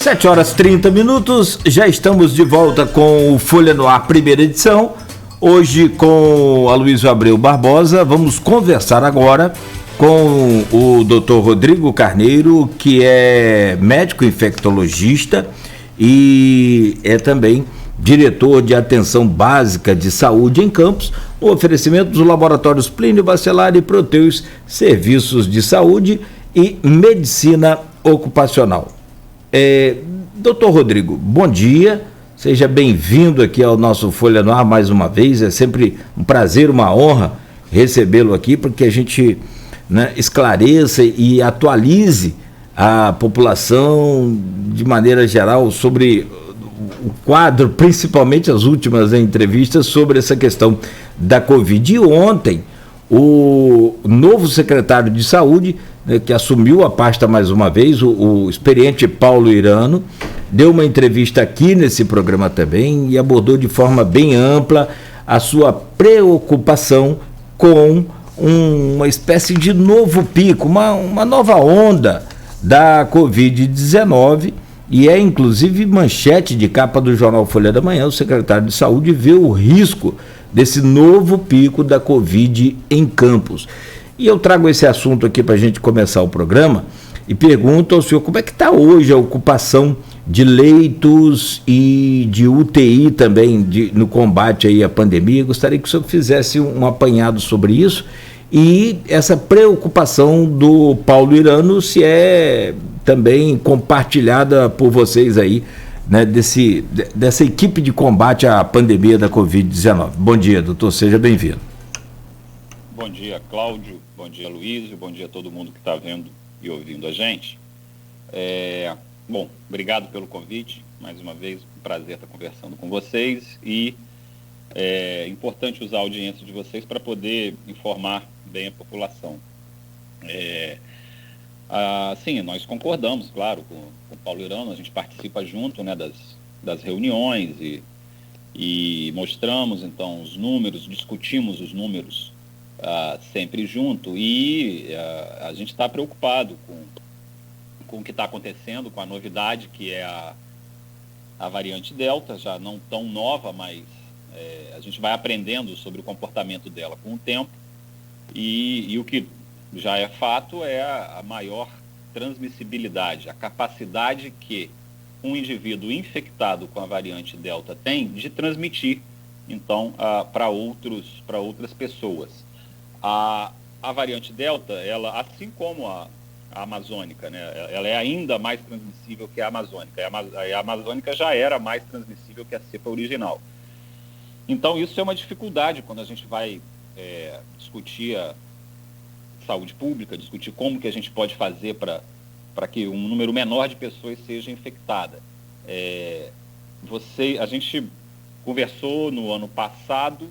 7h30, já estamos de volta com o Folha no Ar, primeira edição. Hoje com Aloysio Abreu Barbosa, vamos conversar agora com o Dr. Rodrigo Carneiro, que é médico infectologista e é também diretor de atenção básica de saúde em Campos, no oferecimento dos laboratórios Plínio Bacelar e Proteus, serviços de saúde e medicina ocupacional. Doutor Rodrigo, bom dia, seja bem-vindo aqui ao nosso Folha no Ar mais uma vez, é sempre um prazer, uma honra recebê-lo aqui, porque a gente esclareça e atualize a população de maneira geral sobre o quadro, principalmente as últimas entrevistas sobre essa questão da Covid. E ontem, o novo secretário de Saúde, que assumiu a pasta mais uma vez, o experiente Paulo Irano, deu uma entrevista aqui nesse programa também e abordou de forma bem ampla a sua preocupação com uma espécie de novo pico, uma nova onda da Covid-19, e é inclusive manchete de capa do jornal Folha da Manhã. O secretário de Saúde vê o risco desse novo pico da Covid em Campos. E eu trago esse assunto aqui para a gente começar o programa e pergunto ao senhor como é que está hoje a ocupação de leitos e de UTI também no combate aí à pandemia. Eu gostaria que o senhor fizesse um apanhado sobre isso e essa preocupação do Paulo Irano, se é também compartilhada por vocês aí, dessa equipe de combate à pandemia da Covid-19. Bom dia, doutor, seja bem-vindo. Bom dia, Cláudio, bom dia, Aloysio, bom dia a todo mundo que está vendo e ouvindo a gente. Bom, obrigado pelo convite, mais uma vez, um prazer estar conversando com vocês e é importante usar a audiência de vocês para poder informar bem a população. Sim, nós concordamos, claro, com o Paulo Irano, a gente participa junto das reuniões e mostramos, então, os números, discutimos os números sempre junto e a gente está preocupado com o que está acontecendo, com a novidade que é a variante Delta, já não tão nova, mas a gente vai aprendendo sobre o comportamento dela com o tempo e o que já é fato é a maior transmissibilidade, a capacidade que um indivíduo infectado com a variante Delta tem de transmitir, então, para outras pessoas. A variante Delta, ela, assim como a amazônica, ela é ainda mais transmissível que a amazônica. A amazônica já era mais transmissível que a cepa original. Então, isso é uma dificuldade quando a gente vai discutir a saúde pública, discutir como que a gente pode fazer para que um número menor de pessoas seja infectada. A gente conversou no ano passado,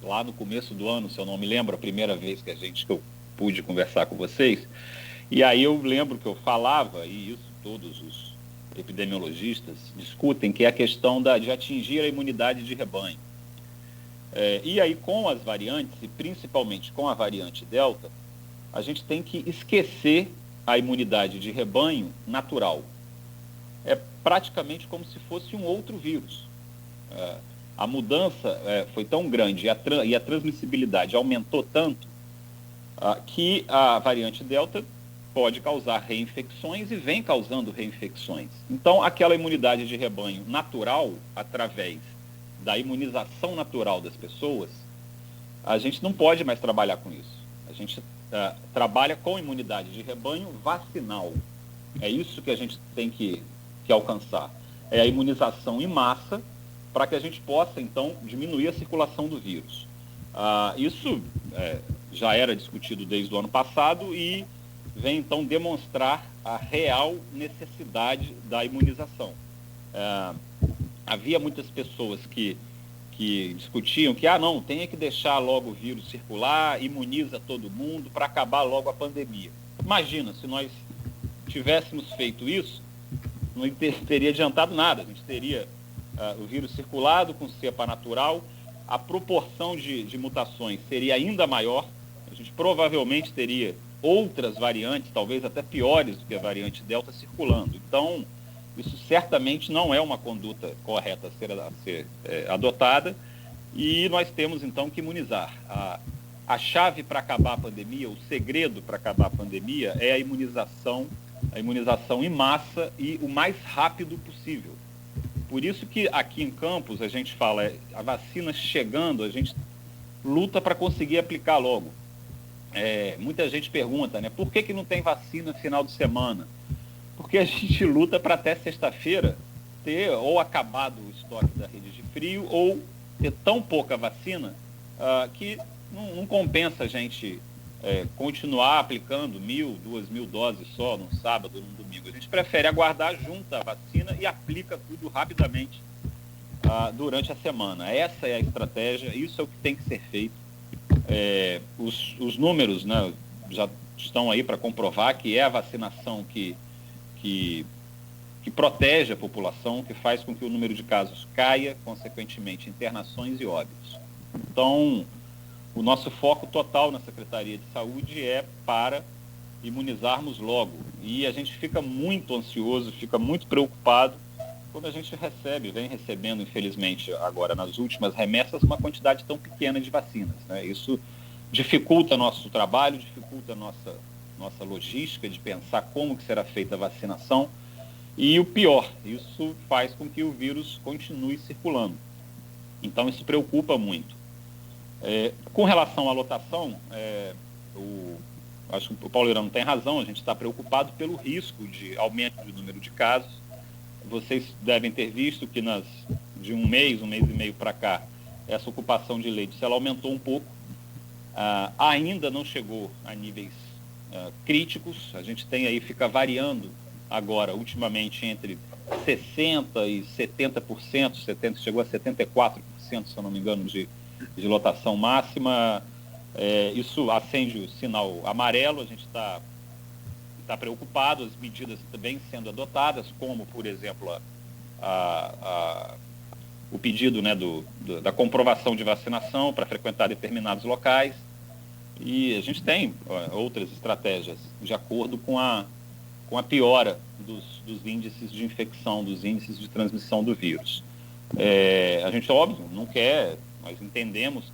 lá no começo do ano, se eu não me lembro, a primeira vez que eu pude conversar com vocês, e aí eu lembro que eu falava, e isso todos os epidemiologistas discutem, que é a questão de atingir a imunidade de rebanho. E aí com as variantes, e principalmente com a variante Delta, a gente tem que esquecer a imunidade de rebanho natural. É praticamente como se fosse um outro vírus. A mudança foi tão grande e a transmissibilidade aumentou tanto que a variante Delta pode causar reinfecções e vem causando reinfecções. Então, aquela imunidade de rebanho natural, através da imunização natural das pessoas, a gente não pode mais trabalhar com isso. A gente trabalha com imunidade de rebanho vacinal. É isso que a gente tem que alcançar. É a imunização em massa para que a gente possa, então, diminuir a circulação do vírus. Isso já era discutido desde o ano passado e vem, então, demonstrar a real necessidade da imunização. Havia muitas pessoas que discutiam que, não, tem que deixar logo o vírus circular, imuniza todo mundo para acabar logo a pandemia. Imagina, se nós tivéssemos feito isso, não teria adiantado nada. A gente teria o vírus circulado com cepa natural, a proporção de mutações seria ainda maior, a gente provavelmente teria outras variantes, talvez até piores do que a variante Delta, circulando. Então, isso certamente não é uma conduta correta a ser adotada, e nós temos então que imunizar. A chave para acabar a pandemia, o segredo para acabar a pandemia é a imunização em massa e o mais rápido possível. Por isso que aqui em Campos a gente fala, a vacina chegando, a gente luta para conseguir aplicar logo. Muita gente pergunta, né, por que não tem vacina no final de semana? Porque a gente luta para até sexta-feira ter ou acabado o estoque da rede de frio ou ter tão pouca vacina que não compensa a gente continuar aplicando 1.000, 2.000 doses só num sábado ou num domingo. A gente prefere aguardar, junta a vacina e aplica tudo rapidamente durante a semana. Essa é a estratégia, isso é o que tem que ser feito. Os números, né, já estão aí para comprovar que é a vacinação que protege a população, que faz com que o número de casos caia, consequentemente, internações e óbitos. Então, o nosso foco total na Secretaria de Saúde é para imunizarmos logo. E a gente fica muito ansioso, fica muito preocupado quando a gente vem recebendo, infelizmente, agora nas últimas remessas, uma quantidade tão pequena de vacinas, né? Isso dificulta nosso trabalho, dificulta nossa logística de pensar como que será feita a vacinação. E o pior, isso faz com que o vírus continue circulando. Então, isso preocupa muito. Com relação à lotação, acho que o Paulo Irano tem razão, a gente está preocupado pelo risco de aumento do número de casos. Vocês devem ter visto que de um mês e meio para cá, essa ocupação de leitos ela aumentou um pouco. Ainda não chegou a níveis críticos, a gente tem aí, fica variando agora, ultimamente, entre 60% e 70%, chegou a 74%, se eu não me engano, de lotação máxima. Isso acende o sinal amarelo, a gente está preocupado, as medidas também sendo adotadas, como, por exemplo, o pedido, né, da comprovação de vacinação para frequentar determinados locais. E a gente tem outras estratégias de acordo com a piora dos índices de infecção, dos índices de transmissão do vírus. A gente, óbvio, não quer, nós entendemos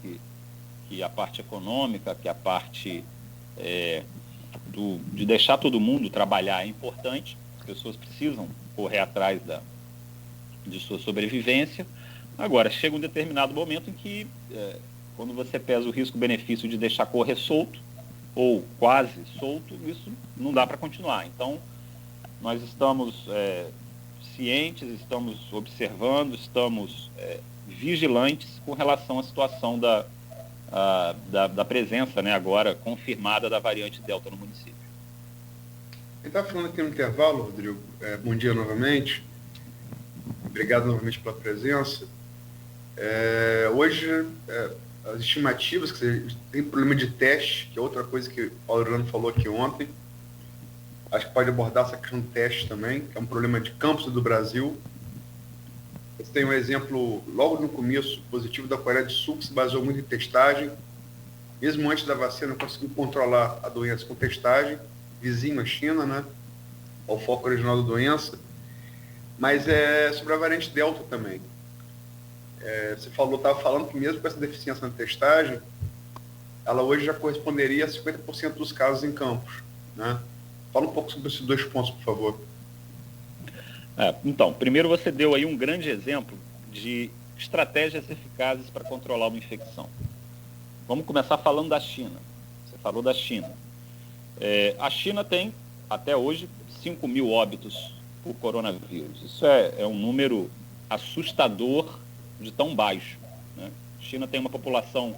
que a parte econômica, que a parte de deixar todo mundo trabalhar é importante, as pessoas precisam correr atrás de sua sobrevivência. Agora, chega um determinado momento em que, quando você pesa o risco-benefício de deixar correr solto, ou quase solto, isso não dá para continuar. Então, nós estamos cientes, estamos observando, estamos vigilantes com relação à situação da presença, né, agora confirmada da variante Delta no município. A gente está falando aqui no intervalo, Rodrigo. Bom dia novamente. Obrigado novamente pela presença. Hoje, as estimativas, que tem problema de teste, que é outra coisa que o Paulo Orlando falou aqui ontem. Acho que pode abordar essa questão de teste também, que é um problema de Campos do Brasil. Você tem um exemplo, logo no começo, positivo da Coreia do Sul, que se baseou muito em testagem. Mesmo antes da vacina, conseguiu controlar a doença com testagem. Vizinho à China, né? Ao foco original da doença. Mas sobre a variante Delta também. Você estava falando que mesmo com essa deficiência na testagem, ela hoje já corresponderia a 50% dos casos em Campos, né? Fala um pouco sobre esses dois pontos, por favor. Então, primeiro você deu aí um grande exemplo de estratégias eficazes para controlar uma infecção. Vamos começar falando da China. Você falou da China. A China tem, até hoje, 5.000 óbitos por coronavírus. Isso é um número assustador de tão baixo, né? A China tem uma população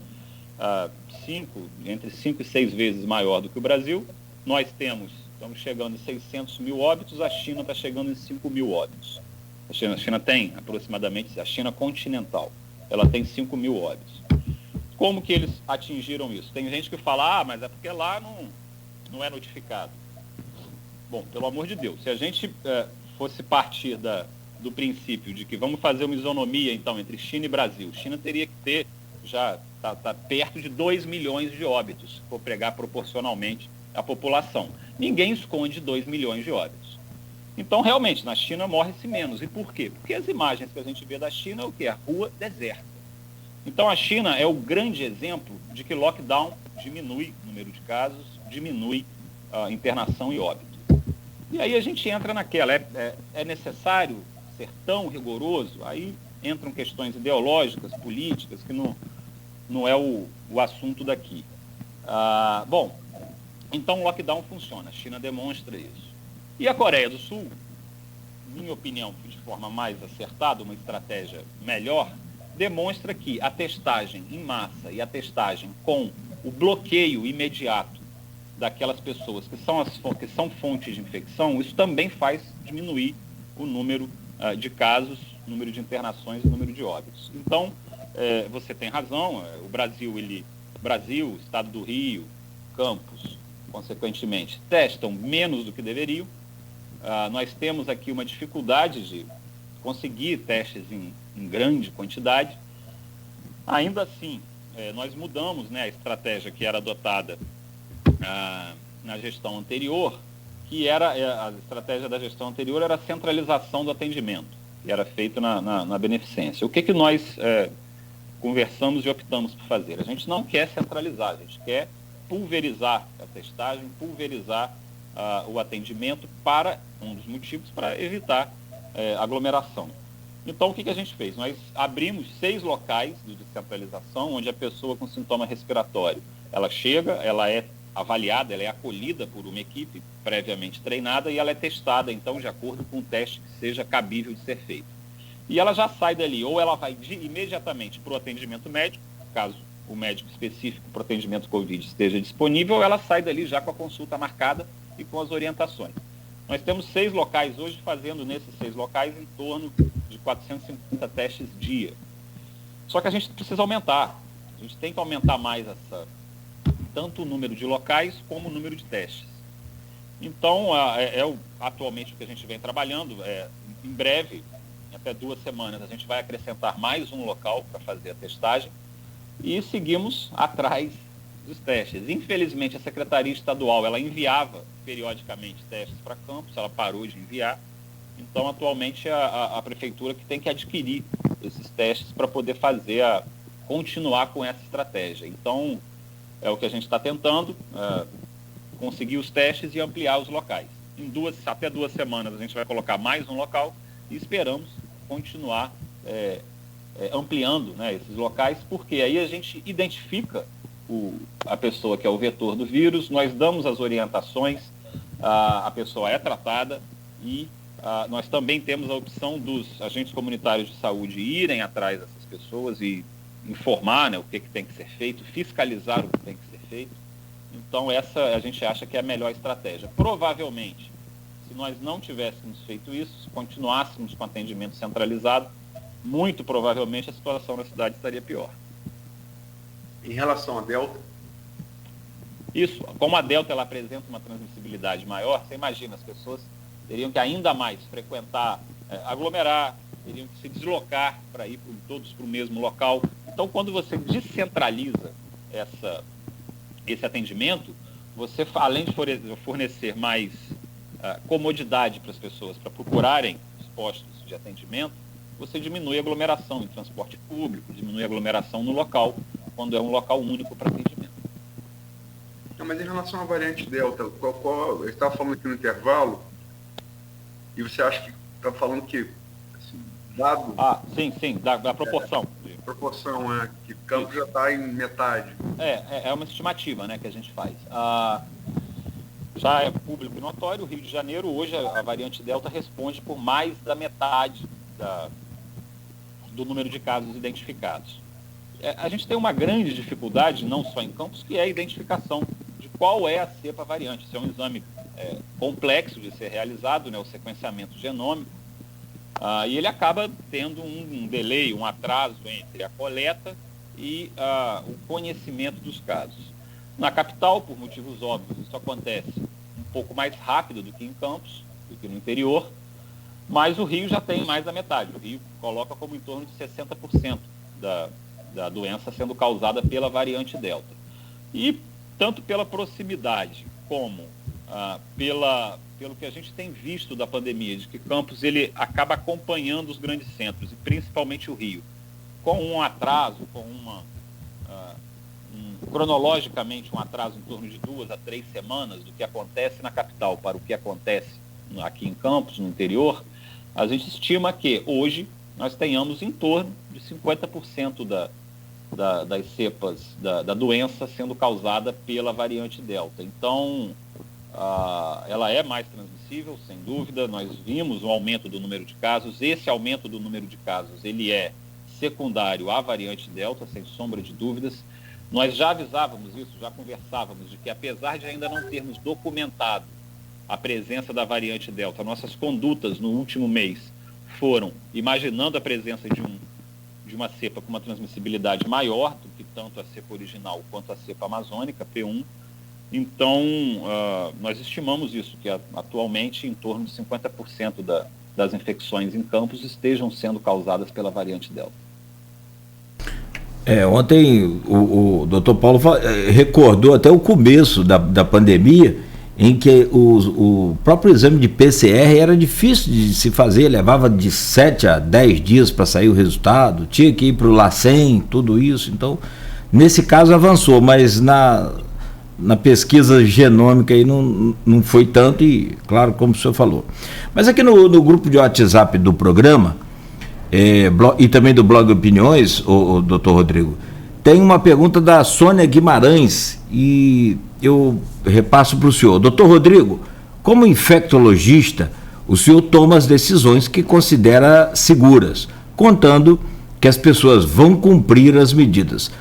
entre 5 e 6 vezes maior do que o Brasil. Nós estamos chegando em 600 mil óbitos, a China está chegando em 5.000 óbitos. A China tem aproximadamente, a China continental, ela tem 5.000 óbitos. Como que eles atingiram isso? Tem gente que fala, mas é porque lá não é notificado. Bom, pelo amor de Deus, se a gente fosse partir do princípio de que vamos fazer uma isonomia, então, entre China e Brasil, China teria que ter, já está perto de 2 milhões de óbitos, se for pegar proporcionalmente a população. Ninguém esconde 2 milhões de óbitos. Então, realmente, na China morre-se menos. E por quê? Porque as imagens que a gente vê da China é o quê? A rua deserta. Então, a China é o grande exemplo de que lockdown diminui o número de casos, diminui a internação e óbito. E aí a gente entra naquela, é necessário ser tão rigoroso? Aí entram questões ideológicas, políticas, que não é o assunto daqui. Bom, então o lockdown funciona, a China demonstra isso. E a Coreia do Sul, minha opinião, de forma mais acertada, uma estratégia melhor, demonstra que a testagem em massa e a testagem com o bloqueio imediato daquelas pessoas que são fontes de infecção, isso também faz diminuir o número de casos, o número de internações e o número de óbitos. Então, você tem razão, o Brasil, o Estado do Rio, Campos, consequentemente, testam menos do que deveriam. Nós temos aqui uma dificuldade de conseguir testes em grande quantidade. Ainda assim, nós mudamos, né, a estratégia que era adotada na gestão anterior, que era a estratégia da gestão anterior era a centralização do atendimento, que era feito na beneficência. O que nós conversamos e optamos por fazer? A gente não quer centralizar, a gente quer pulverizar a testagem, pulverizar o atendimento um dos motivos para evitar aglomeração. Então, o que a gente fez? Nós abrimos 6 locais de descentralização, onde a pessoa com sintoma respiratório, ela chega, ela é avaliada, ela é acolhida por uma equipe previamente treinada e ela é testada, então, de acordo com um teste que seja cabível de ser feito. E ela já sai dali, ou ela vai imediatamente para o atendimento médico, caso o médico específico para o atendimento COVID esteja disponível, ou ela sai dali já com a consulta marcada e com as orientações. Nós temos 6 locais hoje, fazendo nesses 6 locais em torno de 450 testes dia. Só que a gente precisa aumentar. A gente tem que aumentar mais tanto o número de locais como o número de testes. Então, atualmente o que a gente vem trabalhando. Em breve, até 2 semanas, a gente vai acrescentar mais um local para fazer a testagem e seguimos atrás dos testes. Infelizmente, a Secretaria Estadual ela enviava periodicamente testes para Campos, ela parou de enviar. Então, atualmente, a Prefeitura que tem que adquirir esses testes para poder continuar com essa estratégia. Então, é o que a gente está tentando, conseguir os testes e ampliar os locais. Até 2 semanas a gente vai colocar mais um local e esperamos continuar ampliando, né, esses locais, porque aí a gente identifica a pessoa que é o vetor do vírus, nós damos as orientações, a pessoa é tratada e nós também temos a opção dos agentes comunitários de saúde irem atrás dessas pessoas e informar, né, o que tem que ser feito, fiscalizar o que tem que ser feito. Então, essa a gente acha que é a melhor estratégia. Provavelmente, se nós não tivéssemos feito isso, se continuássemos com atendimento centralizado, muito provavelmente a situação na cidade estaria pior. Em relação à Delta? Isso, como a Delta ela apresenta uma transmissibilidade maior, você imagina, as pessoas teriam que ainda mais frequentar, aglomerar, teriam que se deslocar para ir todos para o mesmo local. Então, quando você descentraliza esse atendimento, você, além de fornecer mais comodidade para as pessoas para procurarem os postos de atendimento, você diminui a aglomeração em transporte público, diminui a aglomeração no local, quando é um local único para atendimento. Não, mas em relação à variante Delta, eu estava falando aqui no intervalo, e você acha que está falando que, assim, dado... Sim, da proporção. Proporção, que Campos já está em metade. É uma estimativa, né, que a gente faz. Já é público e notório, o Rio de Janeiro, hoje a variante Delta responde por mais da metade do número de casos identificados. A gente tem uma grande dificuldade, não só em Campos, que é a identificação de qual é a cepa variante. Isso é um exame complexo de ser realizado, né, o sequenciamento genômico, e ele acaba tendo um delay, um atraso entre a coleta e o conhecimento dos casos. Na capital, por motivos óbvios, isso acontece um pouco mais rápido do que em Campos, do que no interior, mas o Rio já tem mais da metade. O Rio coloca como em torno de 60% da doença sendo causada pela variante Delta. E tanto pela proximidade como, pelo que a gente tem visto da pandemia, de que Campos ele acaba acompanhando os grandes centros, e principalmente o Rio, com um atraso, cronologicamente um atraso em torno de 2 a 3 semanas do que acontece na capital para o que acontece aqui em Campos, no interior, a gente estima que hoje nós tenhamos em torno de 50% das cepas da doença sendo causada pela variante Delta. Então, ela é mais transmissível, sem dúvida. Nós vimos um aumento do número de casos. Esse aumento do número de casos, ele é secundário à variante Delta, sem sombra de dúvidas. Nós já avisávamos isso, já conversávamos de que, apesar de ainda não termos documentado a presença da variante Delta, nossas condutas no último mês foram imaginando a presença de uma cepa com uma transmissibilidade maior do que tanto a cepa original quanto a cepa amazônica, P1. Então, nós estimamos isso, que atualmente em torno de 50% das infecções em Campos estejam sendo causadas pela variante Delta. Ontem o doutor Paulo recordou até o começo da pandemia, em que o próprio exame de PCR era difícil de se fazer, levava de 7 a 10 dias para sair o resultado, tinha que ir para o LACEN, tudo isso. Então, nesse caso avançou, mas na pesquisa genômica aí não foi tanto, e claro, como o senhor falou. Mas aqui no grupo de WhatsApp do programa, e também do blog Opiniões, o doutor Rodrigo, tem uma pergunta da Sônia Guimarães, e eu repasso para o senhor. Doutor Rodrigo, como infectologista, o senhor toma as decisões que considera seguras, contando que as pessoas vão cumprir as medidas.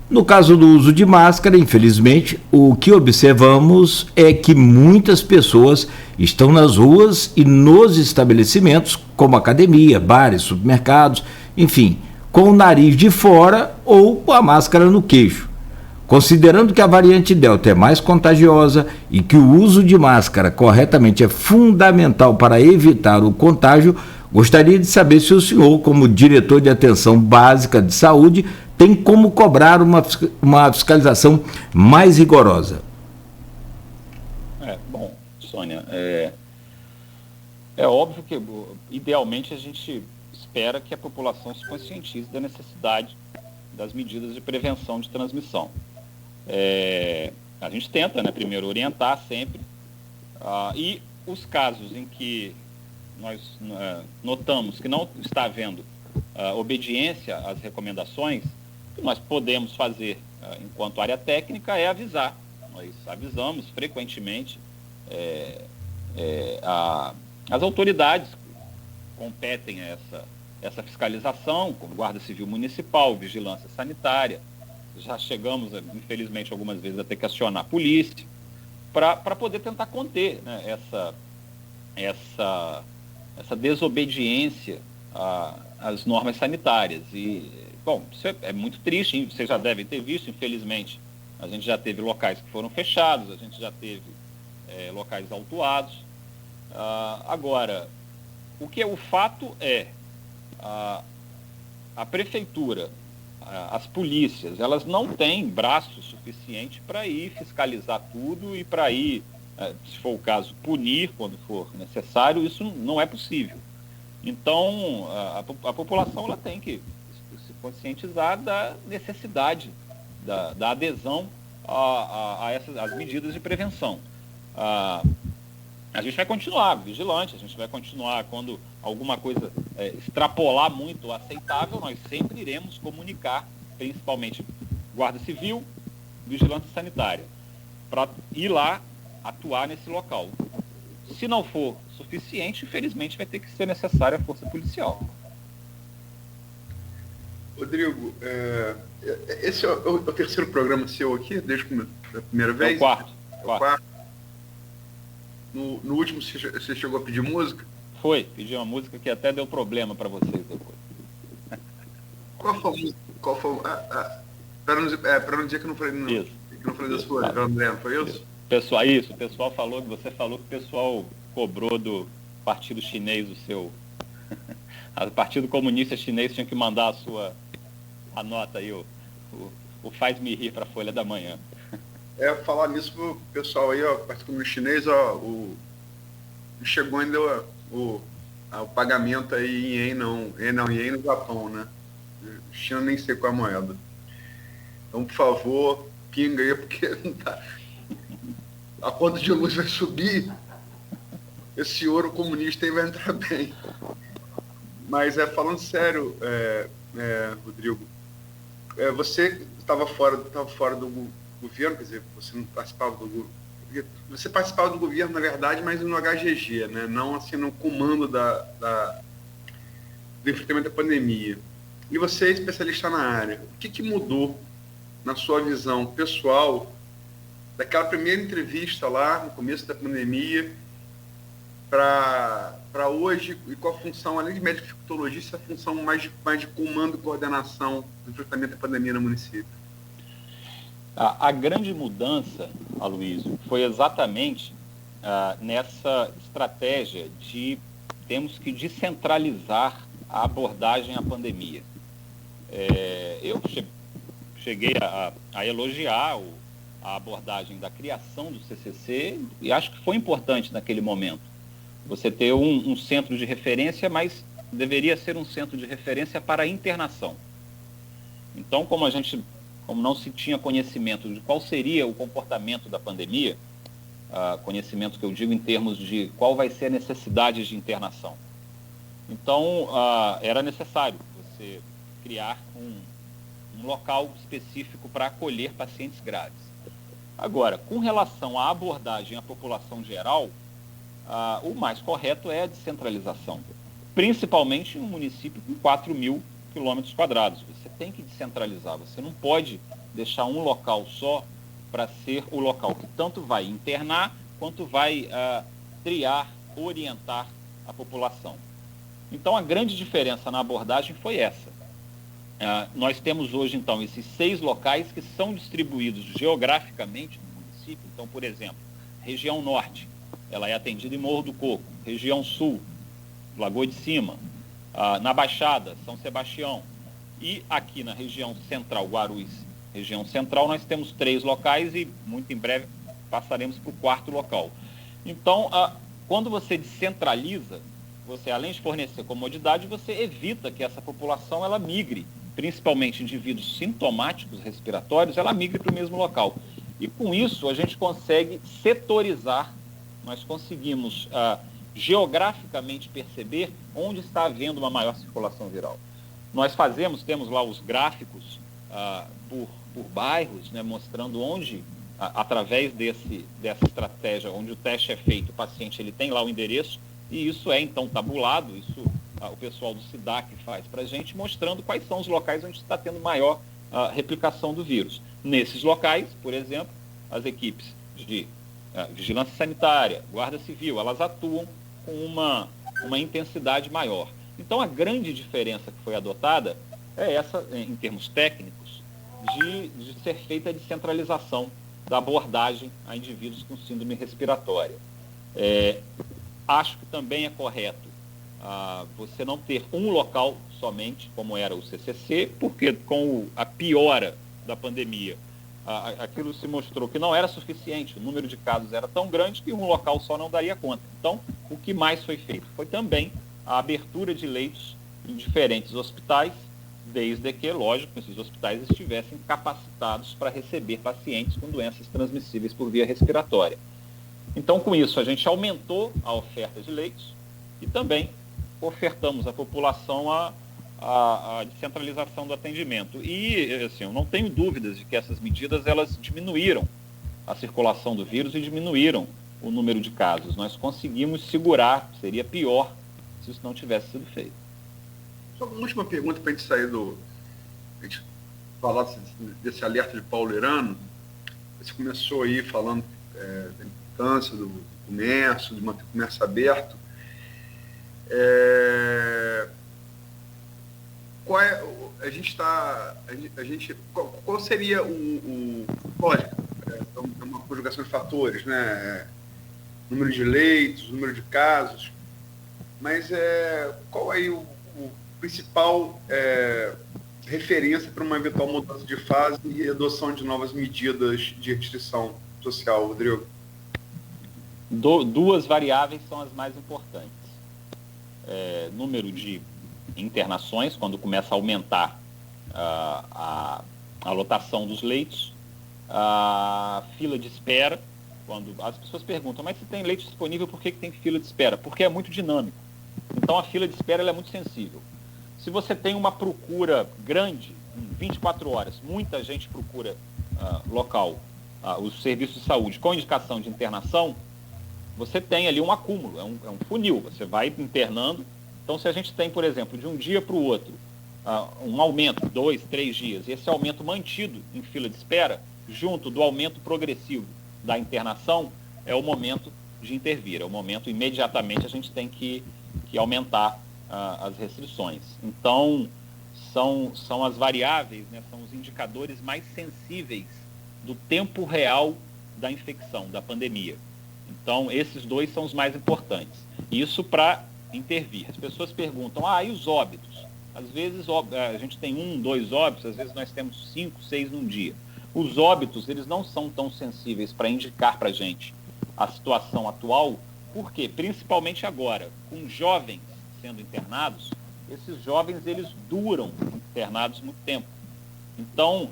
No caso do uso de máscara, infelizmente, o que observamos é que muitas pessoas estão nas ruas e nos estabelecimentos, como academia, bares, supermercados, enfim, com o nariz de fora ou com a máscara no queixo. Considerando que a variante Delta é mais contagiosa e que o uso de máscara corretamente é fundamental para evitar o contágio, gostaria de saber se o senhor, como diretor de atenção básica de saúde, tem como cobrar uma fiscalização mais rigorosa. Bom, Sônia, é óbvio que, idealmente, a gente espera que a população se conscientize da necessidade das medidas de prevenção de transmissão. A gente tenta, primeiro, orientar sempre, e os casos em que nós notamos que não está havendo obediência às recomendações, o que nós podemos fazer enquanto área técnica é avisar. Nós avisamos frequentemente as autoridades que competem a essa fiscalização, como Guarda Civil Municipal, Vigilância Sanitária. Já chegamos, infelizmente, algumas vezes a ter que acionar a polícia para poder tentar conter, essa desobediência às normas sanitárias. E, bom, isso é muito triste, vocês já devem ter visto, infelizmente. A gente já teve locais que foram fechados, a gente já teve locais autuados. Agora, o fato é a prefeitura, as polícias, elas não têm braço suficiente para ir fiscalizar tudo e para ir, se for o caso, punir quando for necessário. Isso não é possível. Então, a população ela tem que se conscientizar da necessidade da adesão a essas medidas de prevenção. A gente vai continuar vigilante, a gente vai continuar quando alguma coisa extrapolar muito o aceitável, nós sempre iremos comunicar, principalmente Guarda Civil, Vigilância Sanitária, para ir lá atuar nesse local. Se não for suficiente, infelizmente vai ter que ser necessária a força policial. Rodrigo, esse é o terceiro programa seu aqui, desde a primeira vez? É o quarto. No último você chegou a pedir música? Pedi uma música que até deu problema para vocês depois. Qual foi? Para não dizer que eu não falei, da sua, André, foi isso? O pessoal falou que você falou que o pessoal cobrou do Partido Chinês o Partido Comunista Chinês tinha que mandar a nota aí, o Faz-me Rir para a Folha da Manhã. falar nisso pro pessoal aí, ó, participando do chinês, ó, chegou ainda o pagamento aí em ien no Japão, né? China nem sei qual é a moeda. Então, por favor, pinga aí, porque não tá... a conta de luz vai subir, esse ouro comunista aí vai entrar bem. Mas, falando sério, Rodrigo, você estava fora do governo, quer dizer, você não participava do governo. Você participava do governo, na verdade, mas no HGG, né? Não assim no comando do enfrentamento da pandemia. E você é especialista na área. O que mudou na sua visão pessoal daquela primeira entrevista lá no começo da pandemia para hoje, e qual a função, além de médico infectologista, a função mais de comando e coordenação do enfrentamento da pandemia no município? A grande mudança, Aloysio, foi exatamente nessa estratégia de temos que descentralizar a abordagem à pandemia. Eu cheguei a elogiar a abordagem da criação do CCC e acho que foi importante naquele momento. Você ter um centro de referência, mas deveria ser um centro de referência para a internação. Então, como não se tinha conhecimento de qual seria o comportamento da pandemia, conhecimento que eu digo em termos de qual vai ser a necessidade de internação. Então, era necessário você criar um local específico para acolher pacientes graves. Agora, com relação à abordagem à população geral, o mais correto é a descentralização, principalmente em um município com 4.000 quilômetros quadrados. Você tem que descentralizar, você não pode deixar um local só para ser o local que tanto vai internar quanto vai triar, orientar a população. Então, a grande diferença na abordagem foi essa. Nós temos hoje, então, esses 6 locais que são distribuídos geograficamente no município. Então, por exemplo, região norte, ela é atendida em Morro do Coco. Região sul, Lagoa de Cima. Na Baixada, São Sebastião. E aqui na região central, Guarulhos, região central, nós temos 3 locais e muito em breve passaremos para o 4º local. Então, quando você descentraliza, você, além de fornecer comodidade, você evita que essa população ela migre, principalmente indivíduos sintomáticos respiratórios, ela migre para o mesmo local. E com isso a gente consegue setorizar, nós conseguimos geograficamente perceber onde está havendo uma maior circulação viral. Nós temos lá os gráficos por bairros, né, mostrando onde, através dessa estratégia, onde o teste é feito, o paciente ele tem lá o endereço, e isso é então tabulado, isso o pessoal do SIDAC faz para a gente, mostrando quais são os locais onde está tendo maior replicação do vírus. Nesses locais, por exemplo, as equipes de vigilância sanitária, guarda civil, elas atuam com uma intensidade maior. Então, a grande diferença que foi adotada é essa, em termos técnicos, de ser feita a descentralização da abordagem a indivíduos com síndrome respiratória. Acho que também é correto você não ter um local somente, como era o CCC, porque com a piora da pandemia, aquilo se mostrou que não era suficiente, o número de casos era tão grande que um local só não daria conta. Então, o que mais foi feito foi também a abertura de leitos em diferentes hospitais, desde que, lógico, esses hospitais estivessem capacitados para receber pacientes com doenças transmissíveis por via respiratória. Então, com isso, a gente aumentou a oferta de leitos e também ofertamos à população a descentralização do atendimento. E, assim, eu não tenho dúvidas de que essas medidas, elas diminuíram a circulação do vírus e diminuíram o número de casos. Nós conseguimos segurar, seria pior se isso não tivesse sido feito. Só uma última pergunta para a gente sair a gente falar desse alerta de Paulo Herano. Você começou aí falando da importância do comércio, de manter o comércio aberto. Qual seria lógico, é uma conjugação de fatores, né? Número de leitos, número de casos, mas qual aí o principal referência para uma eventual mudança de fase e adoção de novas medidas de restrição social, Rodrigo? Duas variáveis são as mais importantes. Número de internações, quando começa a aumentar a lotação dos leitos, a fila de espera, quando as pessoas perguntam, mas se tem leite disponível, por que tem fila de espera? Porque é muito dinâmico. Então a fila de espera ela é muito sensível. Se você tem uma procura grande, em 24 horas, muita gente procura local, os serviços de saúde com indicação de internação, você tem ali um acúmulo, é um funil, você vai internando. Então se a gente tem, por exemplo, de um dia para o outro, um aumento, 2, 3 dias, e esse aumento mantido em fila de espera, junto do aumento progressivo da internação, é o momento de intervir, é o momento imediatamente a gente tem que aumentar as restrições. Então, são as variáveis, né, são os indicadores mais sensíveis do tempo real da infecção, da pandemia. Então, esses dois são os mais importantes. Isso para intervir. As pessoas perguntam, e os óbitos? Às vezes a gente tem 1, 2 óbitos, às vezes nós temos 5, 6 num dia. Os óbitos, eles não são tão sensíveis para indicar para a gente a situação atual, porque, principalmente agora, com jovens sendo internados, esses jovens, eles duram internados muito tempo. Então,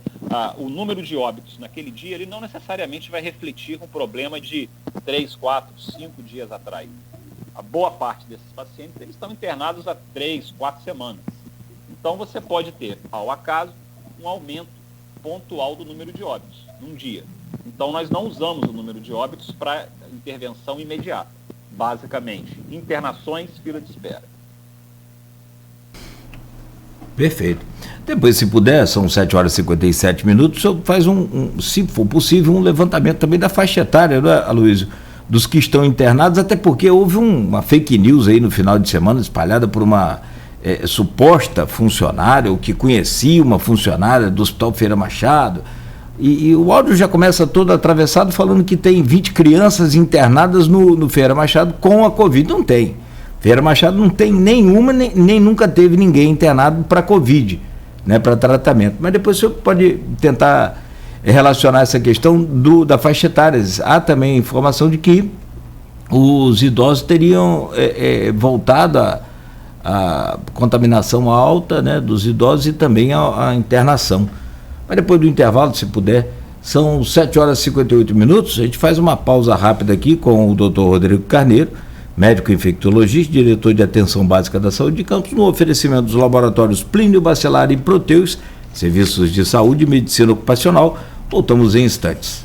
o número de óbitos naquele dia, ele não necessariamente vai refletir um problema de 3, 4, 5 dias atrás. A boa parte desses pacientes, eles estão internados há 3, 4 semanas. Então, você pode ter, ao acaso, um aumento pontual do número de óbitos num dia. Então, nós não usamos o número de óbitos para intervenção imediata. Basicamente, internações, fila de espera. Perfeito. Depois, se puder, são 7h57, o senhor faz se for possível, um levantamento também da faixa etária, né, Aloysio, dos que estão internados, até porque houve uma fake news aí no final de semana, espalhada por uma suposta funcionária, ou que conhecia uma funcionária do Hospital Feira Machado, e o áudio já começa todo atravessado falando que tem 20 crianças internadas no Feira Machado com a Covid. Não tem. Feira Machado não tem nenhuma, nem nunca teve ninguém internado para Covid, né, para tratamento. Mas depois o senhor pode tentar relacionar essa questão da faixa etária. Há também informação de que os idosos teriam voltado a contaminação alta, né, dos idosos e também a internação. Mas depois do intervalo, se puder, são 7h58, a gente faz uma pausa rápida aqui com o Dr. Rodrigo Carneiro, médico infectologista, diretor de Atenção Básica da Saúde de Campos, no oferecimento dos laboratórios Plínio Bacelar e Proteus, serviços de saúde e medicina ocupacional. Voltamos em instantes.